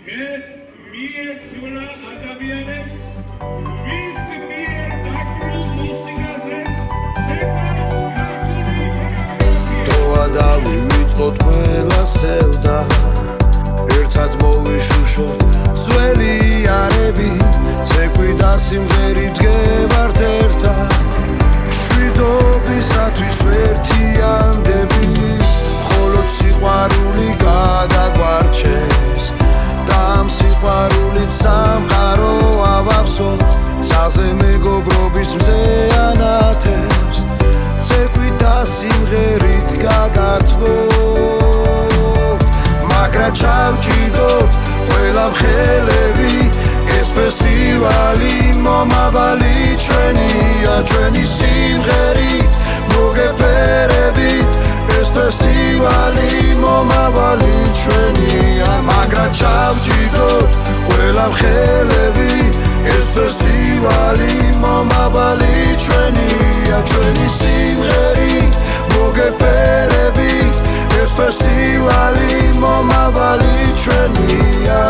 მე მიეცოლა ადამიანებს ვის მიერ დაკრულ მუსიკაზე დროა დავივიწყოთ ყველა სევდა ერთად მოვიშუშოთ ძველი იარები ცეკვი და სიმღერით დგევართ ერთად შვიდობისათვის ვერთიანდები მხოლოდ სიყვარული გადაგვარჩენს და ამ სიყვარულით სამყარო ავავსოთ ძალზე მეგობრობის მზეანათებს ცეკვით და სიმღერით გაგათმოთ მაგრა ჩავჭიდოთ ყველა მხელები ეს ფესტივალი მომავალი ჩვენია ჩვენი სიმღერით მოგეფერებით ეს ფესტივალი მომავალი ჩვენია მაგრა ჩავჭიდოთ ყველა მხელები ეს ფესტივალი მომავალი ჩვენია ჩვენი სიმღერით მოგეფერებით ეს ფესტივალი მომავალი ჩვენია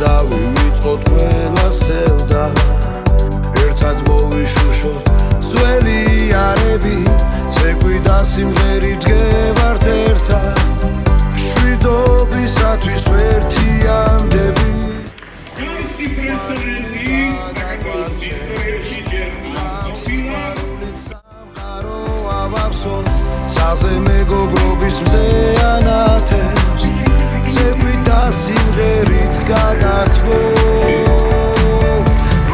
დავივიწყოთ ყველა სევდა ერთად მოვიშუშოთ ძველი იარები ცეკვი და სიმღერით დგევართ ერთად შვიდობისათვის ვერთიანდები სამყარო ავავსოთ ძალზე მეგობრობის მზეანათებს ცეკვით და სიმღერით გაგათმოთ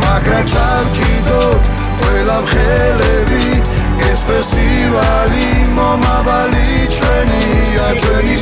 მაგრა ჩავჭიდოთ ყველა მხელები ეს ფესტივალი მომავალი ჩვენია ჩვენი